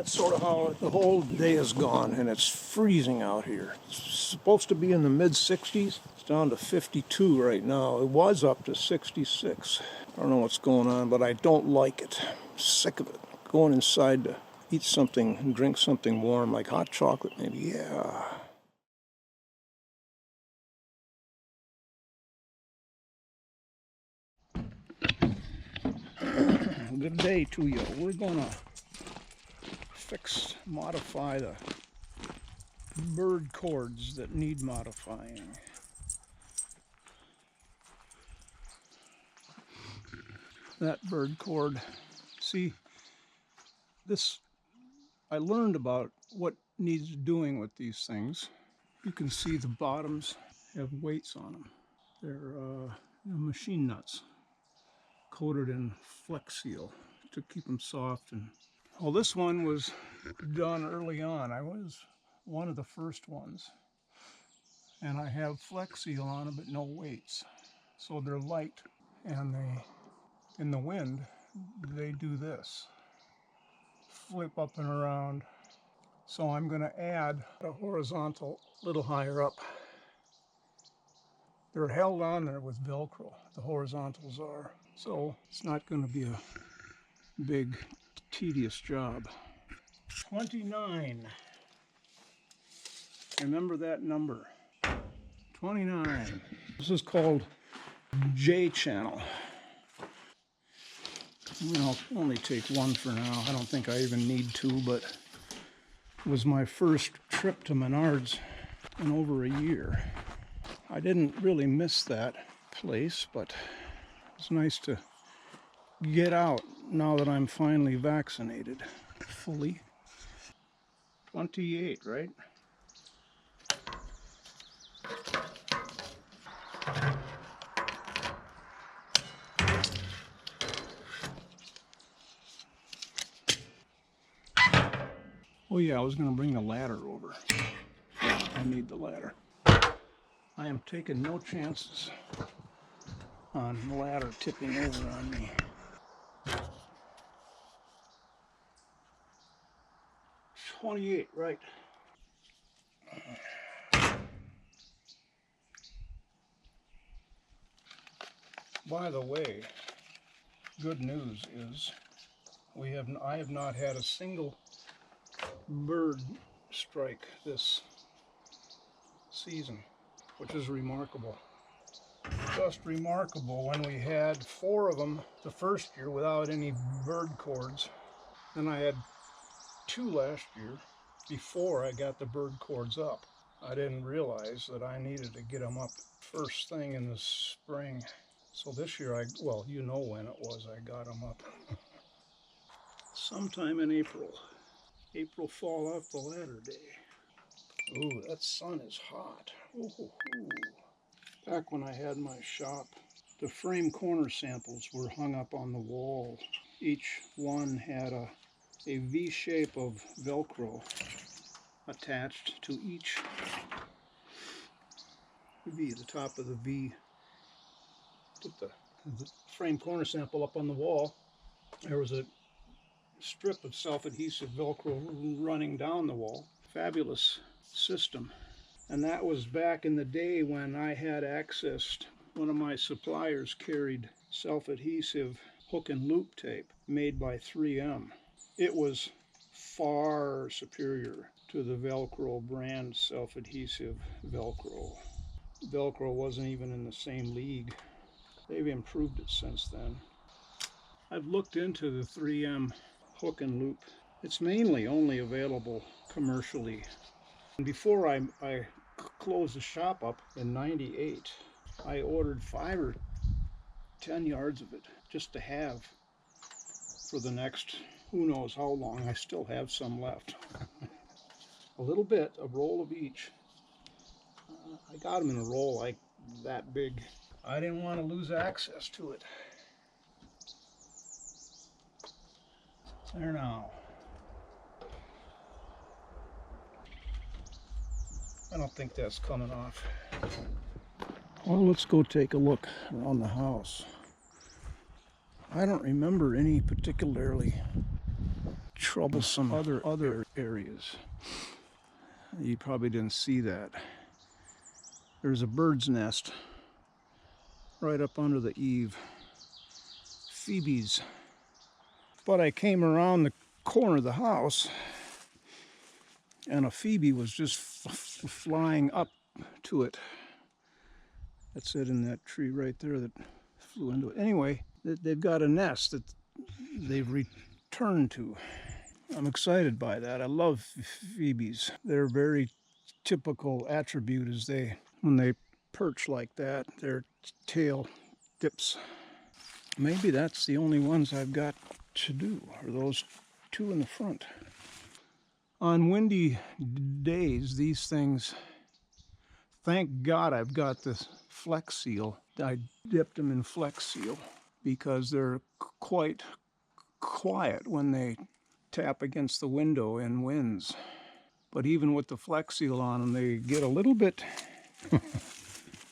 That's sort of how the whole day has gone, and it's freezing out here. It's supposed to be in the mid-60s. It's down to 52 right now. It was up to 66. I don't know what's going on, but I don't like it. I'm sick of it. Going inside to eat something and drink something warm, like hot chocolate maybe. Yeah. Good day to you. We're gonna modify the bird cords that need modifying. That bird cord, see, this, I learned about what needs doing with these things. You can see the bottoms have weights on them. They're machine nuts coated in Flex Seal to keep them soft. And well, this one was done early on. I was one of the first ones, and I have Flex Seal on them, but no weights, so they're light, and they, in the wind, they do this, flip up and around. So I'm going to add a horizontal a little higher up. They're held on there with Velcro, the horizontals are, so it's not going to be a big, tedious job. 29. Remember that number. 29. This is called J channel. I'll only take one for now. I don't think I even need two, but it was my first trip to Menards in over a year. I didn't really miss that place, but it's nice to get out now that I'm finally vaccinated fully. 28, right? Oh yeah, I was going to bring the ladder over. Yeah, I need the ladder. I am taking no chances on the ladder tipping over on me. 28, right? By the way, good news is I have not had a single bird strike this season, which is remarkable. Just remarkable. When we had 4 of them the first year without any bird cords, then I had 2 last year before I got the bird cords up. I didn't realize that I needed to get them up first thing in the spring. So this year, well, you know when it was I got them up. Sometime in April. April fall off the ladder day. Ooh, that sun is hot. Ooh. Back when I had my shop, the frame corner samples were hung up on the wall. Each one had a V shape of Velcro attached to each V, the top of the V. Put the frame corner sample up on the wall. There was a strip of self-adhesive Velcro running down the wall. Fabulous system. And that was back in the day when I had access. One of my suppliers carried self-adhesive hook and loop tape made by 3M. It was far superior to the Velcro brand self-adhesive Velcro. Velcro wasn't even in the same league. They've improved it since then. I've looked into the 3M hook and loop. It's mainly only available commercially. And before I closed the shop up in '98, I ordered 5 or 10 yards of it just to have for the next who knows how long. I still have some left. A little bit, a roll of each. I got them in a roll like that big. I didn't want to lose access to it. There now. I don't think that's coming off. Well, let's go take a look around the house. I don't remember any particularly troublesome other areas. You probably didn't see that. There's a bird's nest right up under the eave. Phoebes. But I came around the corner of the house and a phoebe was just flying up to it. That's it in that tree right there that flew into it. Anyway, they've got a nest that they've returned to. I'm excited by that. I love phoebes. Their very typical attribute is when they perch like that, their tail dips. Maybe that's the only ones I've got to do, are those two in the front. On windy days, these things, thank God I've got this Flex Seal. I dipped them in Flex Seal because they're quite quiet when they tap against the window in winds. But even with the Flex Seal on them, they get a little bit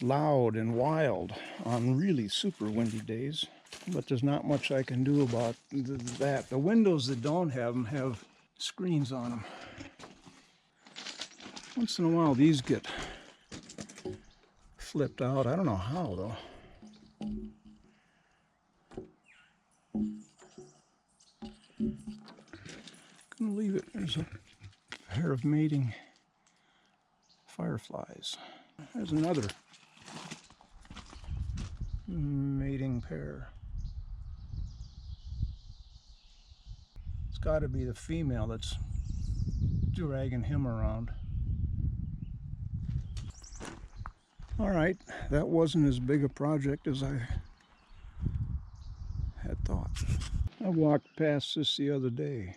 loud and wild on really super windy days. But there's not much I can do about that. The windows that don't have them have screens on them. Once in a while these get flipped out. I don't know how though. Gonna leave it. There's a pair of mating fireflies. There's another mating pair. It's got to be the female that's dragging him around. All right, that wasn't as big a project as I had thought. I walked past this the other day.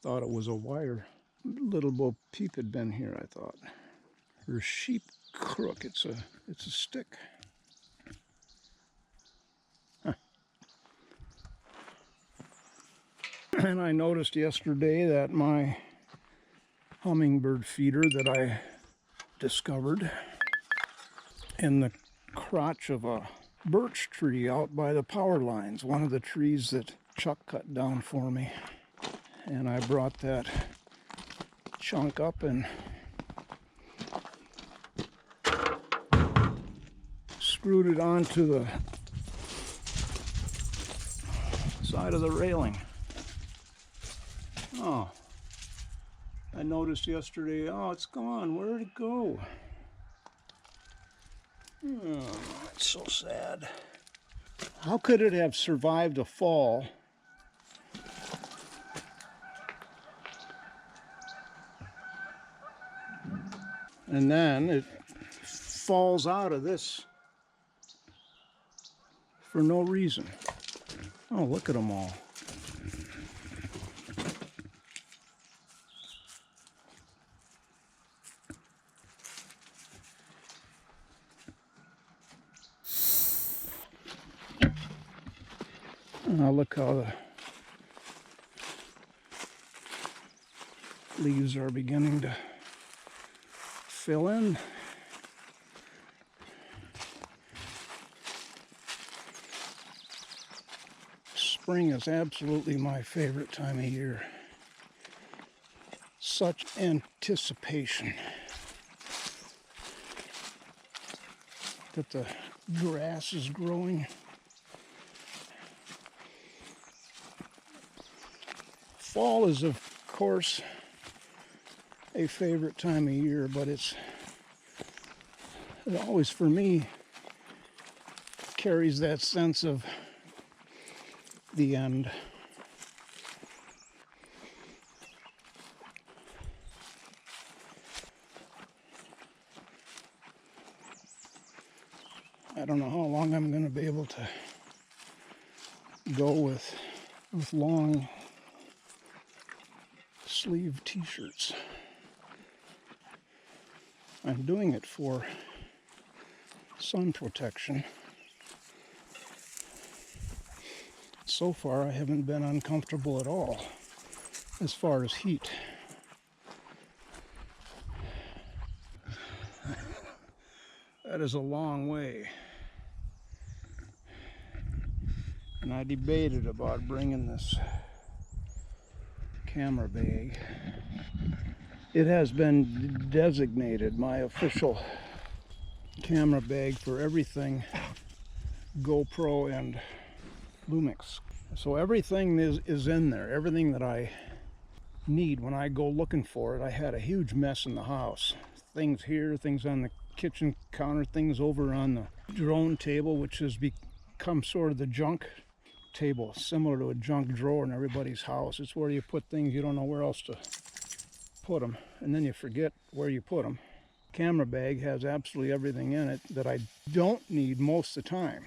Thought it was a wire. Little Bo Peep had been here, I thought. Her sheep crook, it's a stick. Huh. And I noticed yesterday that my hummingbird feeder that I discovered in the crotch of a birch tree out by the power lines, one of the trees that Chuck cut down for me. And I brought that chunk up and screwed it onto the side of the railing. Oh, I noticed yesterday, oh, it's gone. Where did it go? Oh, it's so sad. How could it have survived a fall? And then it falls out of this for no reason. Oh, look at them all. Now look how the leaves are beginning to fill in. Spring is absolutely my favorite time of year. Such anticipation that the grass is growing. Fall is, of course, a favorite time of year, but it always, for me, carries that sense of the end. I don't know how long I'm going to be able to go with long sleeve t-shirts. I'm doing it for sun protection. So far, I haven't been uncomfortable at all as far as heat. That is a long way. And I debated about bringing this camera bag. It has been designated my official camera bag for everything GoPro and Lumix. So everything is in there, everything that I need when I go looking for it. I had a huge mess in the house. Things here, things on the kitchen counter, things over on the drone table, which has become sort of the junk table, similar to a junk drawer in everybody's house. It's where you put things you don't know where else to put them, and then you forget where you put them. Camera bag has absolutely everything in it that I don't need most of the time.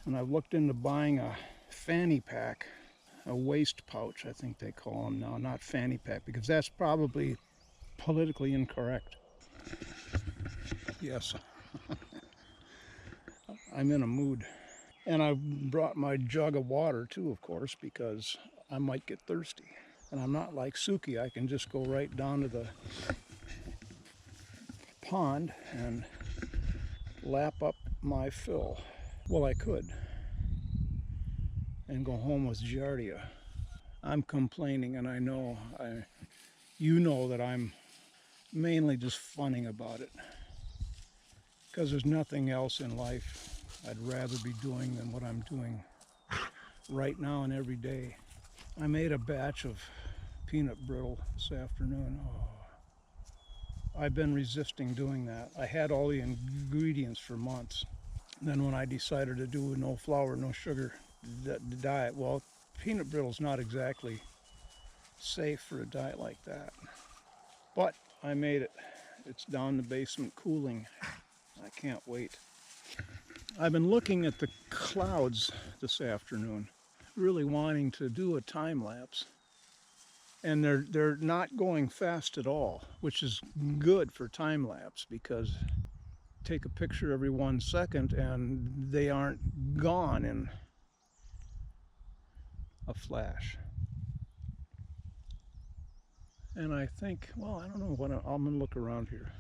And I've looked into buying a fanny pack, a waist pouch, I think they call them now, not fanny pack, because that's probably politically incorrect. Yes, I'm in a mood. And I brought my jug of water too, of course, because I might get thirsty. And I'm not like Suki, I can just go right down to the pond and lap up my fill. Well, I could. And go home with giardia. I'm complaining, and I know, you know that I'm mainly just funning about it. Because there's nothing else in life I'd rather be doing than what I'm doing right now and every day. I made a batch of peanut brittle this afternoon. Oh, I've been resisting doing that. I had all the ingredients for months. Then when I decided to do no flour, no sugar diet, well, peanut brittle's not exactly safe for a diet like that. But I made it. It's down in the basement cooling. I can't wait. I've been looking at the clouds this afternoon, really wanting to do a time lapse. And they're not going fast at all, which is good for time lapse, because take a picture every 1 second and they aren't gone in a flash. And I think, well, I don't know what I'm gonna look around here.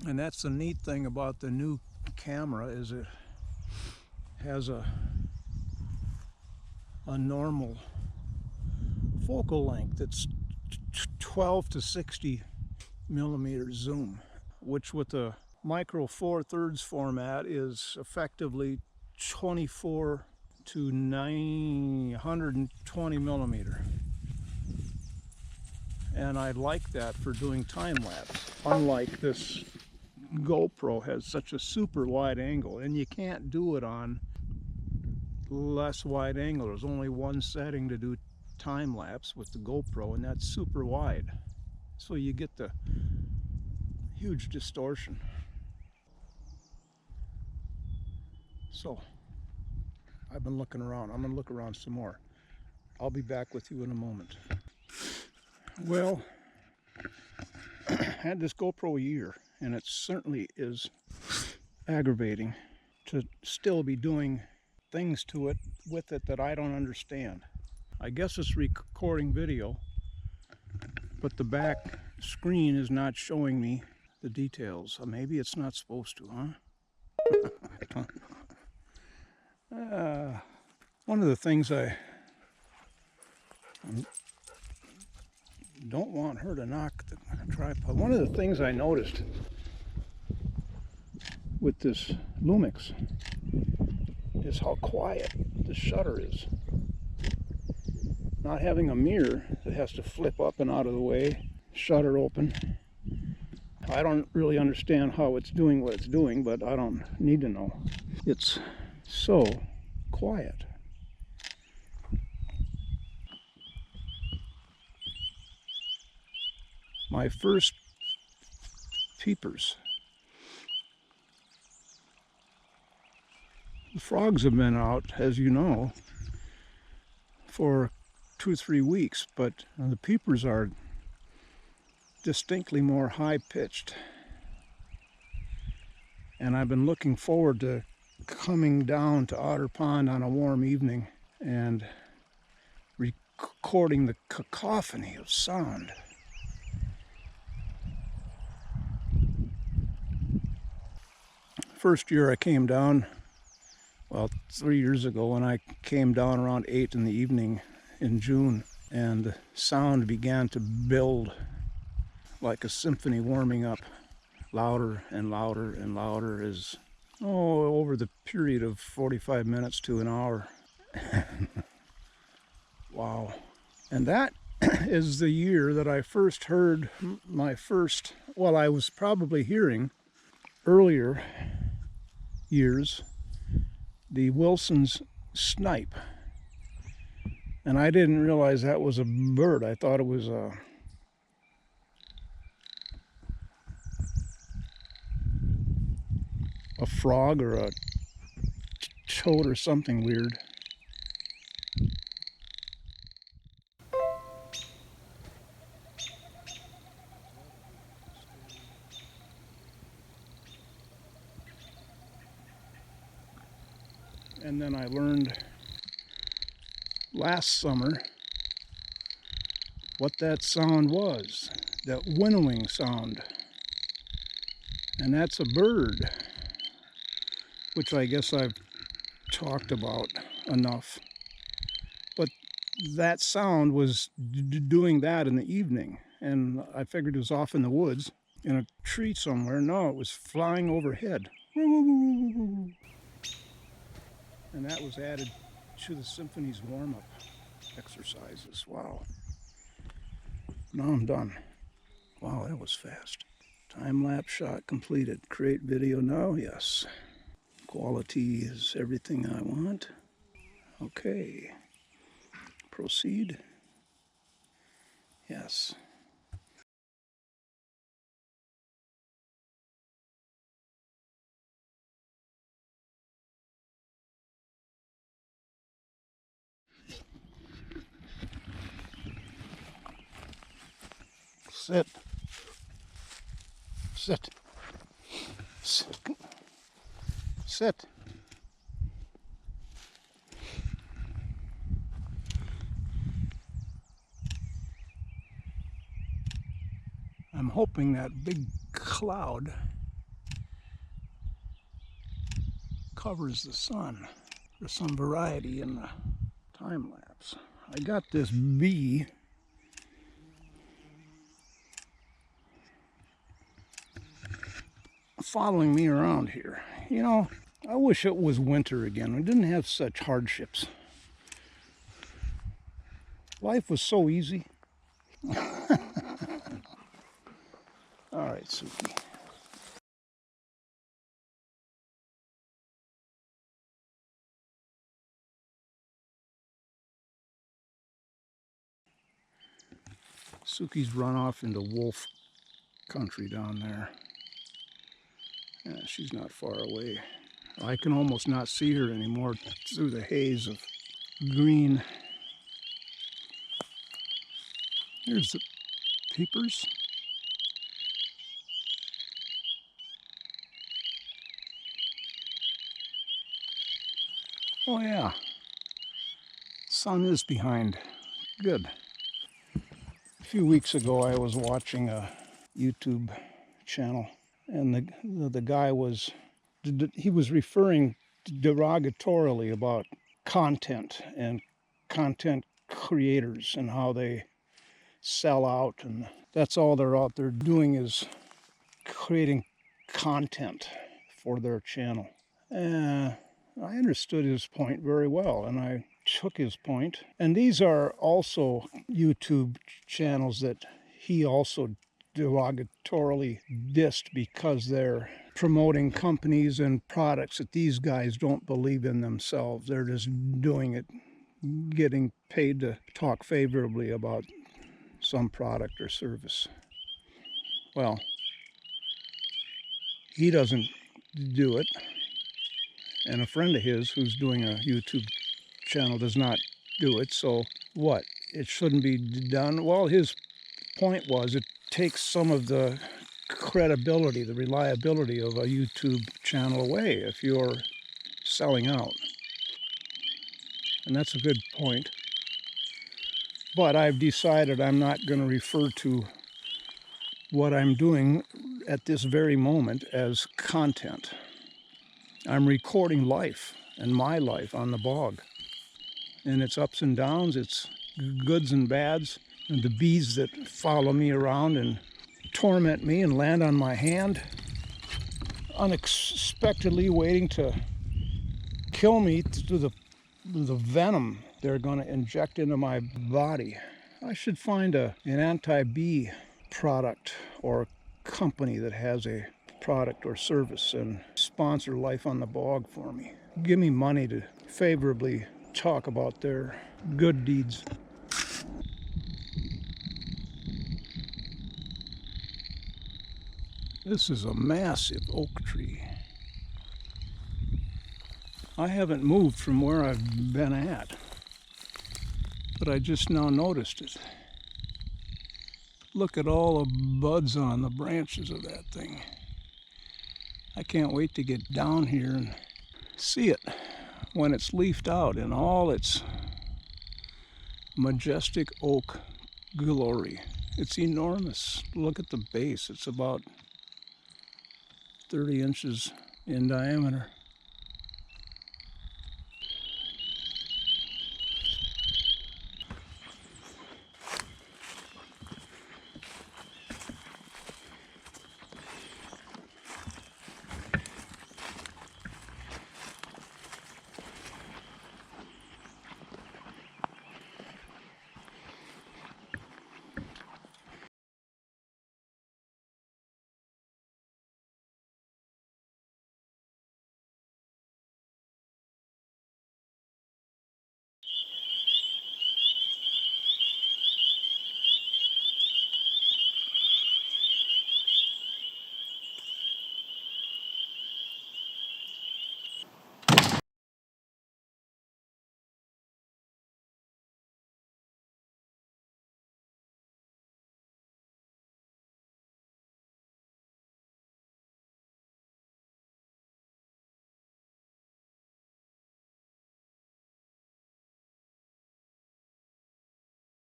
And that's the neat thing about the new camera, is it has a normal focal length. It's 12 to 60 millimeter zoom, which with the micro 4/3 format is effectively 24 to 920 millimeter. And I like that for doing time lapse. Unlike this GoPro has such a super wide angle, and you can't do it on less wide angle. There's only one setting to do time lapse with the GoPro, and that's super wide. So you get the huge distortion. So I've been looking around. I'm gonna look around some more. I'll be back with you in a moment. Well, I had this GoPro a year, and it certainly is aggravating to still be doing things to it with it that I don't understand. I guess it's recording video, but the back screen is not showing me the details. Maybe it's not supposed to, huh? One of the things I don't want her to knock the tripod. One of the things I noticed with this Lumix is how quiet the shutter is. Not having a mirror that has to flip up and out of the way, shutter open. I don't really understand how it's doing what it's doing, but I don't need to know. It's so quiet. My first peepers. The frogs have been out, as you know, for 2 or 3 weeks, but the peepers are distinctly more high-pitched. And I've been looking forward to coming down to Otter Pond on a warm evening and recording the cacophony of sound. first year I came down, well, 3 years ago, when I came down around 8 in the evening in June, and the sound began to build like a symphony warming up, louder and louder and louder as, over the period of 45 minutes to an hour. Wow. And that is the year that I first heard my first, well, I was probably hearing earlier years the Wilson's snipe. And I didn't realize that was a bird. I thought it was a frog or a toad or something weird. And then I learned last summer what that sound was, that winnowing sound. And that's a bird, which I guess I've talked about enough. But that sound was doing that in the evening, and I figured it was off in the woods in a tree somewhere. No, it was flying overhead. And that was added to the symphony's warm-up exercises. Wow. Now I'm done. Wow, that was fast. Time-lapse shot completed. Create video now? Yes. Quality is everything I want. Okay. Proceed. Yes. Sit. Sit. Sit. Sit. I'm hoping that big cloud covers the sun. There's some variety in the time lapse. I got this bee following me around here. You know, I wish it was winter again. We didn't have such hardships. Life was so easy. All right, Suki. Suki's run off into wolf country down there. Yeah, she's not far away. I can almost not see her anymore through the haze of green. Here's the peepers. Oh yeah, sun is behind. Good. A few weeks ago I was watching a YouTube channel, and the guy was referring derogatorily about content and content creators and how they sell out, and that's all they're out there doing is creating content for their channel. I understood his point very well, and I took his point. And these are also YouTube channels that he also derogatorily dissed because they're promoting companies and products that these guys don't believe in themselves. They're just doing it, getting paid to talk favorably about some product or service. Well, he doesn't do it, and a friend of his who's doing a YouTube channel does not do it. So what? It shouldn't be done? Well, his point was it takes some of the credibility, the reliability of a YouTube channel away if you're selling out. And that's a good point. But I've decided I'm not going to refer to what I'm doing at this very moment as content. I'm recording life and my life on the bog, and its ups and downs, its goods and bads, and the bees that follow me around and torment me and land on my hand, unexpectedly waiting to kill me through the venom they're going to inject into my body. I should find an anti-bee product or company that has a product or service and sponsor Life on the Bog for me. Give me money to favorably talk about their good deeds. This is a massive oak tree. I haven't moved from where I've been at, but I just now noticed it. Look at all the buds on the branches of that thing. I can't wait to get down here and see it when it's leafed out in all its majestic oak glory. It's enormous. Look at the base. It's about 30 inches in diameter.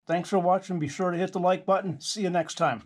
Thanks for watching. Be sure to hit the like button. See you next time.